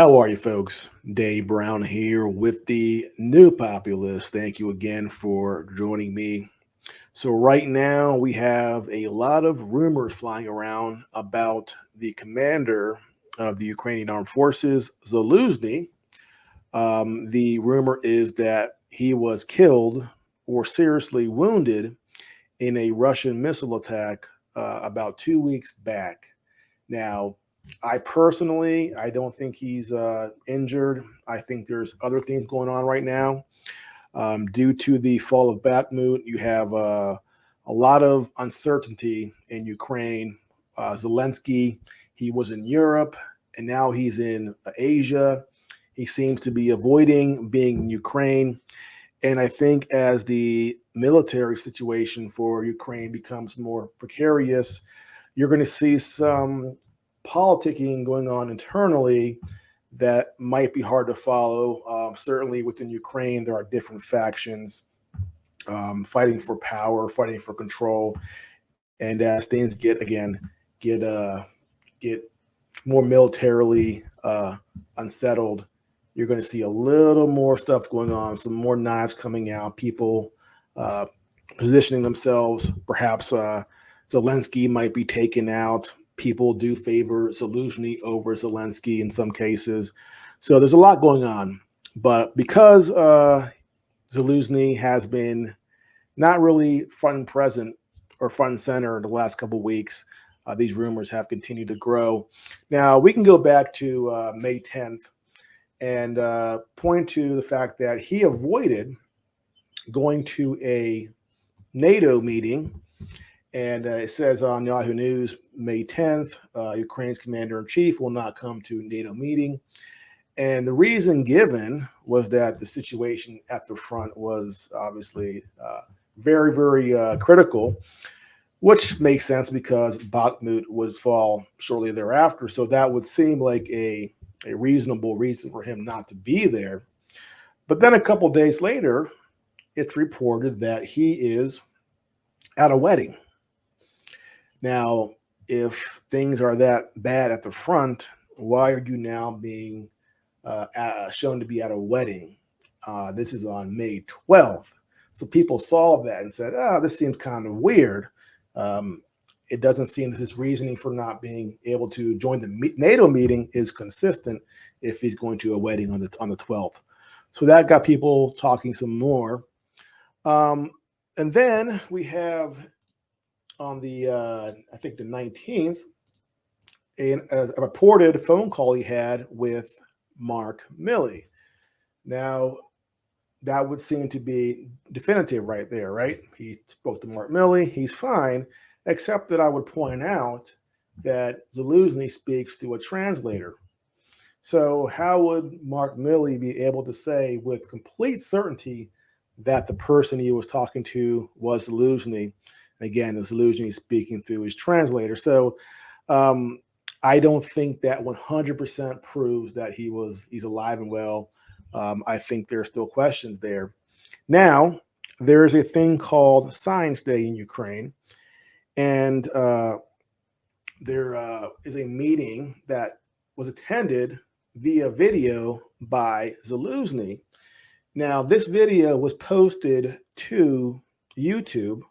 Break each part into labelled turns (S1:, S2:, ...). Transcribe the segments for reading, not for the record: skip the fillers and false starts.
S1: How are you, folks? Dave Brown here with the New Populist. Thank you again for joining me. So, right now, we have a lot of rumors flying around about the commander of the Ukrainian Armed Forces, Zaluzhny. The rumor is that he was killed or seriously wounded in a Russian missile attack about 2 weeks back. Now, I don't think he's injured. I think there's other things going on right now. Due to the fall of Bakhmut, you have a lot of uncertainty in Ukraine. Zelensky, he was in Europe, and now he's in Asia. He seems to be avoiding being in Ukraine. And I think as the military situation for Ukraine becomes more precarious, you're going to see some politicking going on internally that might be hard to follow. Certainly within Ukraine, there are different factions fighting for power, fighting for control, and as things get more militarily unsettled, you're going to see a little more stuff going on, some more knives coming out, people uh, positioning themselves. Perhaps Zelensky might be taken out. People do favor Zaluzhny over Zelensky in some cases. So there's a lot going on. But because Zaluzhny has been not really front and present or front and center the last couple of weeks, these rumors have continued to grow. Now, we can go back to May 10th and point to the fact that he avoided going to a NATO meeting. And it says on Yahoo News, May 10th, Ukraine's commander-in-chief will not come to NATO meeting. And the reason given was that the situation at the front was obviously very, very critical, which makes sense because Bakhmut would fall shortly thereafter. So that would seem like a reasonable reason for him not to be there. But then a couple of days later, it's reported that he is at a wedding. Now, if things are that bad at the front, why are you now being shown to be at a wedding? This is on May 12th. So people saw that and said, this seems kind of weird. It doesn't seem that his reasoning for not being able to join the NATO meeting is consistent if he's going to a wedding on the 12th. So that got people talking some more. And then we have on the, I think the 19th, a reported phone call he had with Mark Milley. Now, that would seem to be definitive right there, right? He spoke to Mark Milley. He's fine, except that I would point out that Zaluzhny speaks to a translator. So how would Mark Milley be able to say with complete certainty that the person he was talking to was Zaluzhny? Again, Zaluzhny speaking through his translator. So I don't think that 100% proves that he's alive and well. I think there are still questions there. Now, there is a thing called Science Day in Ukraine, and there is a meeting that was attended via video by Zaluzhny. Now, this video was posted to YouTube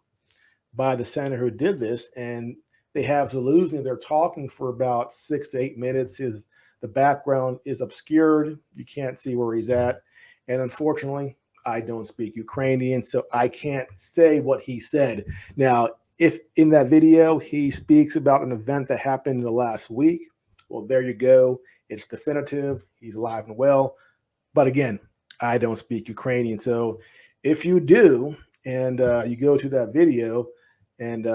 S1: by the senator who did this, and they have Zaluzhny. They're talking for about 6 to 8 minutes. The background is obscured. You can't see where he's at. And unfortunately, I don't speak Ukrainian, so I can't say what he said. Now, if in that video he speaks about an event that happened in the last week, well, there you go. It's definitive. He's alive and well. But again, I don't speak Ukrainian. So if you do, and you go to that video, and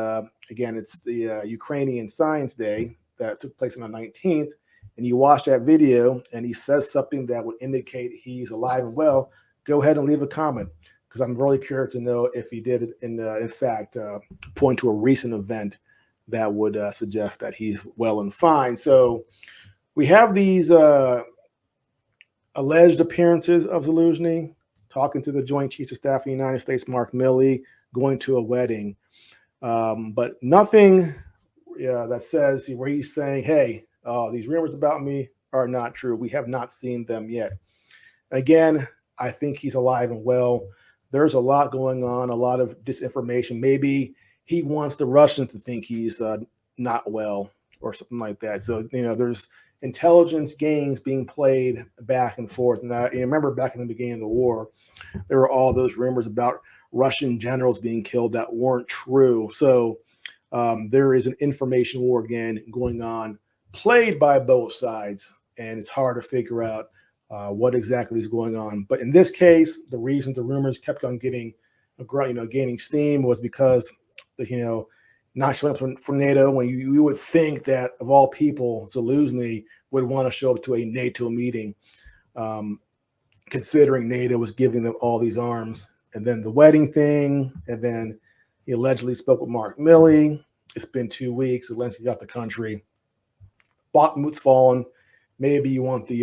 S1: again, it's the Ukrainian Science Day that took place on the 19th, and you watch that video and he says something that would indicate he's alive and well, go ahead and leave a comment, because I'm really curious to know if he did, in fact, point to a recent event that would suggest that he's well and fine. So we have these alleged appearances of Zaluzhny talking to the Joint Chiefs of Staff of the United States, Mark Milley, going to a wedding. But nothing that says where he's saying, hey, these rumors about me are not true. We have not seen them yet. Again, I think he's alive and well. There's a lot going on, a lot of disinformation. Maybe he wants the Russians to think he's not well or something like that. So, there's intelligence games being played back and forth. And I remember back in the beginning of the war, there were all those rumors about Russian generals being killed that weren't true. So there is an information war again going on, played by both sides, and it's hard to figure out what exactly is going on. But in this case, the reason the rumors kept on gaining steam was because not showing up from NATO, when you would think that of all people, Zaluzhny would want to show up to a NATO meeting, considering NATO was giving them all these arms. And then the wedding thing, and then he allegedly spoke with Mark Milley. It's been 2 weeks. Zelensky's got the country. Bakhmut's fallen. Maybe you want the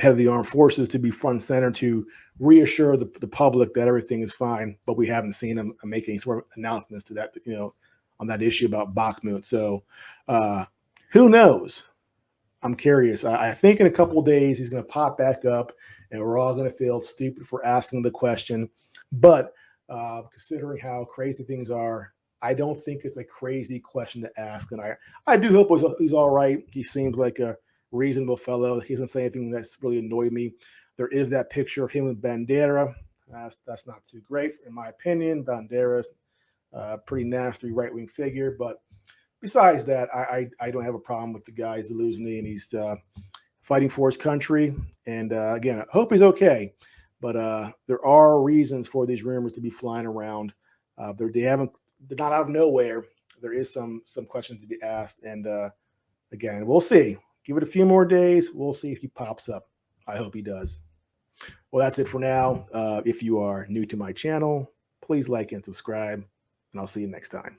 S1: head of the armed forces to be front and center to reassure the public that everything is fine, but we haven't seen him make any sort of announcements to that, on that issue about Bakhmut. So who knows? I'm curious. I think in a couple of days he's going to pop back up, and we're all going to feel stupid for asking the question. But considering how crazy things are, I don't think it's a crazy question to ask. And I do hope he's all right. He seems like a reasonable fellow. He doesn't say anything that's really annoyed me. There is that picture of him with Bandera. That's not too great, in my opinion. Bandera's pretty nasty right-wing figure. But besides that, I don't have a problem with the guy Zaluzhny, and he's fighting for his country. And again, I hope he's okay. But there are reasons for these rumors to be flying around. They're not out of nowhere. There is some questions to be asked. And again, we'll see. Give it a few more days. We'll see if he pops up. I hope he does. Well, that's it for now. If you are new to my channel, please like and subscribe, and I'll see you next time.